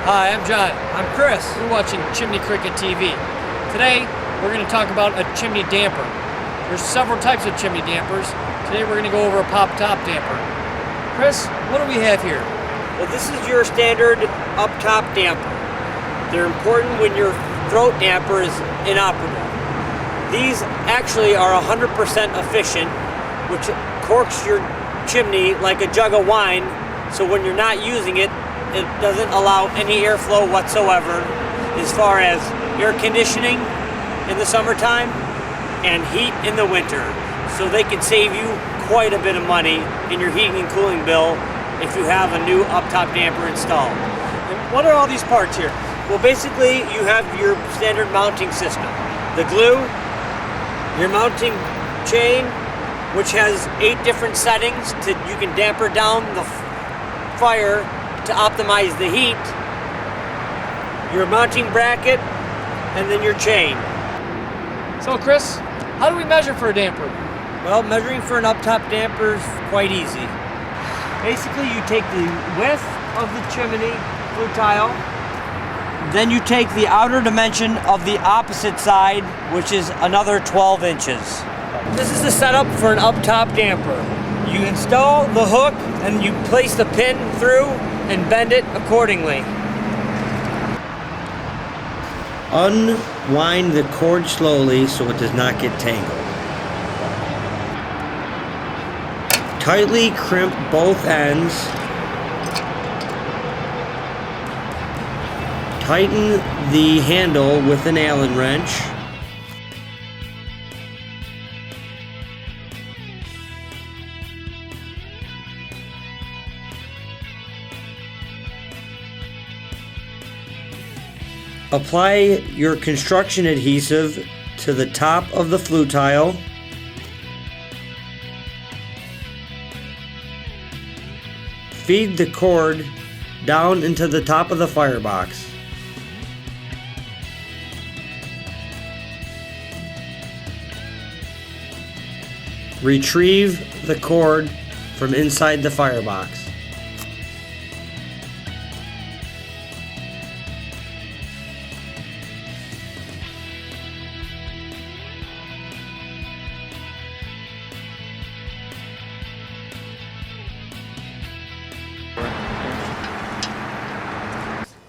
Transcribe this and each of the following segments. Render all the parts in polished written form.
Hi, I'm John. I'm Chris. You're watching Chimney Cricket TV. Today, we're going to talk about a chimney damper. There's several types of chimney dampers. Today, we're going to go over a pop-top damper. Chris, what do we have here? Well, this is your standard up-top damper. They're important when your throat damper is inoperable. These actually are 100% efficient, which corks your chimney like a jug of wine, so when you're not using it, it doesn't allow any airflow whatsoever as far as air conditioning in the summertime and heat in the winter. So they can save you quite a bit of money in your heating and cooling bill if you have a new up-top damper installed. And what are all these parts here? Well, basically you have your standard mounting system. The glue, your mounting chain, which has 8 different settings you can damper down the fire to optimize the heat, your mounting bracket, and then your chain. So Chris, how do we measure for a damper? Well, measuring for an up-top damper is quite easy. Basically, you take the width of the chimney flue tile, then you take the outer dimension of the opposite side, which is another 12 inches. This is the setup for an up-top damper. You install the hook and you place the pin through and bend it accordingly. Unwind the cord slowly so it does not get tangled. Tightly crimp both ends. Tighten the handle with an Allen wrench. Apply your construction adhesive to the top of the flue tile. Feed the cord down into the top of the firebox. Retrieve the cord from inside the firebox.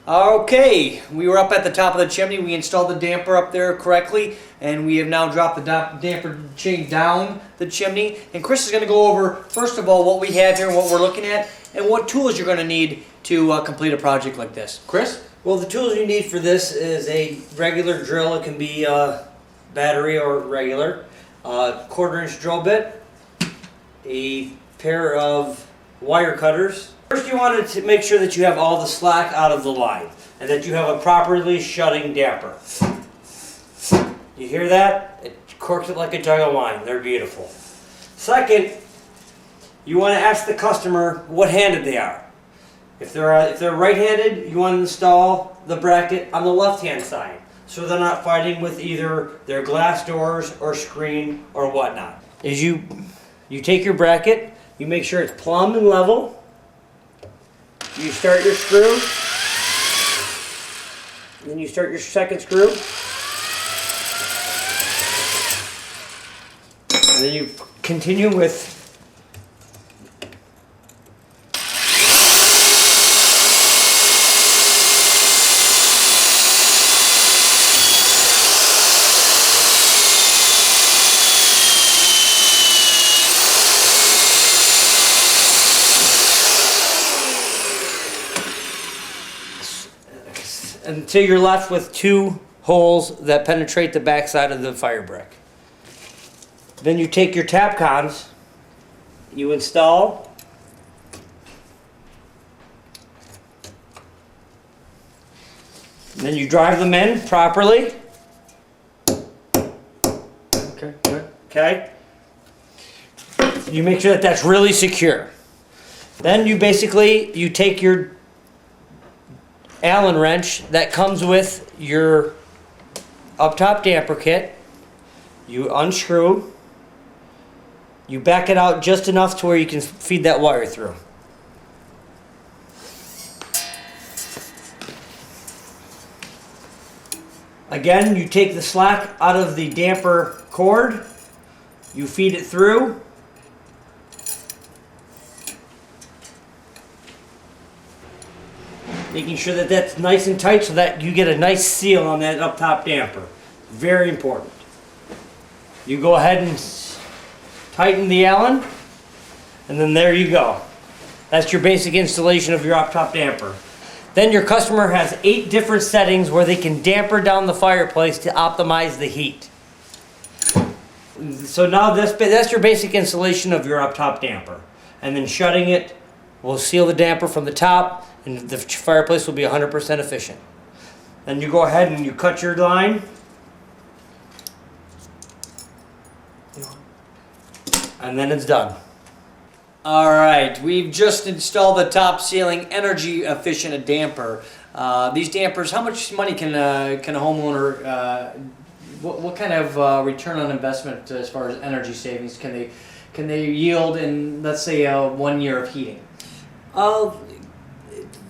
Okay, we were up at the top of the chimney. We installed the damper up there correctly, and we have now dropped the damper chain down the chimney. And Chris is going to go over, first of all, what we have here and what we're looking at, and what tools you're going to need to complete a project like this. Chris? Well, the tools you need for this is a regular drill. It can be battery or regular. 1/4-inch drill bit. A pair of wire cutters. First, you want to make sure that you have all the slack out of the line and that you have a properly shutting damper. You hear that? It corks it like a jug of wine. They're beautiful. Second, you want to ask the customer what handed they are. If they're right-handed, you want to install the bracket on the left-hand side so they're not fighting with either their glass doors or screen or whatnot. As you take your bracket, you make sure it's plumb and level. You start your screw, then you start your second screw, and then you continue with until you're left with 2 holes that penetrate the backside of the fire brick. Then you take your tap cons, you install, then you drive them in properly. Okay, good. Okay? You make sure that that's really secure. Then you take your Allen wrench that comes with your up-top damper kit. You unscrew. You back it out just enough to where you can feed that wire through. Again, you take the slack out of the damper cord, you feed it through, making sure that that's nice and tight so that you get a nice seal on that up top damper. Very important. You go ahead and tighten the Allen, and then there you go. That's your basic installation of your up top damper. Then your customer has 8 different settings where they can damper down the fireplace to optimize the heat. So now that's your basic installation of your up top damper. And then shutting it will seal the damper from the top, and the fireplace will be 100% efficient. Then you go ahead and you cut your line. And then it's done. All right, we've just installed the top ceiling energy efficient damper. These dampers, how much money can a homeowner, what kind of return on investment as far as energy savings can they yield in, let's say, 1 year of heating?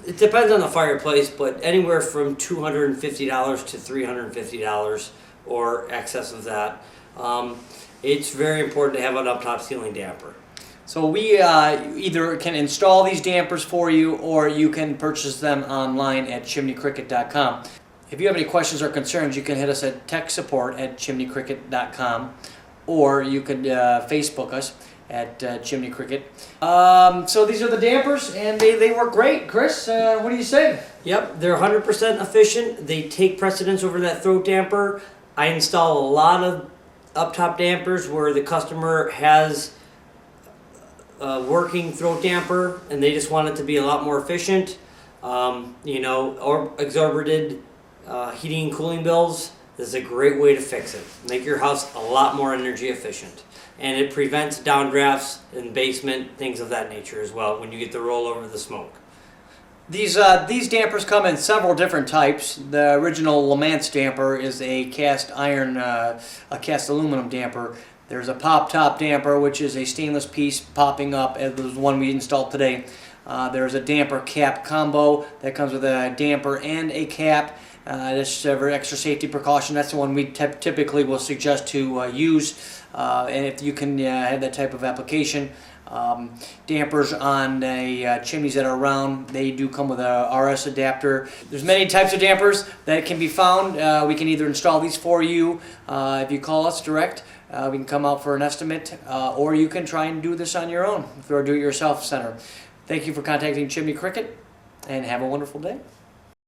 It depends on the fireplace, but anywhere from $250 to $350 or excess of that. It's very important to have an up top ceiling damper. So we either can install these dampers for you, or you can purchase them online at chimneycricket.com. If you have any questions or concerns, you can hit us at techsupport@chimneycricket.com, or you could Facebook us at Chimney Cricket. So these are the dampers, and they work great. Chris, what do you say? Yep, they're 100% efficient. They take precedence over that throat damper. I install a lot of up top dampers where the customer has working throat damper and they just want it to be a lot more efficient, or exorbitant heating and cooling bills. This is a great way to fix it. Make your house a lot more energy efficient, and it prevents downdrafts in basement, things of that nature as well when you get the rollover of the smoke. These dampers come in several different types. The original Lamance damper is a cast aluminum damper. There's a pop top damper, which is a stainless piece popping up, as the one we installed today. There's a damper cap combo that comes with a damper and a cap. That's for extra safety precaution. That's the one we typically will suggest to use, and if you can have that type of application. Dampers on chimneys that are round, they do come with a RS adapter. There's many types of dampers that can be found. We can either install these for you if you call us direct. We can come out for an estimate, or you can try and do this on your own if you're a do-it-yourself center. Thank you for contacting Chimney Cricket, and have a wonderful day.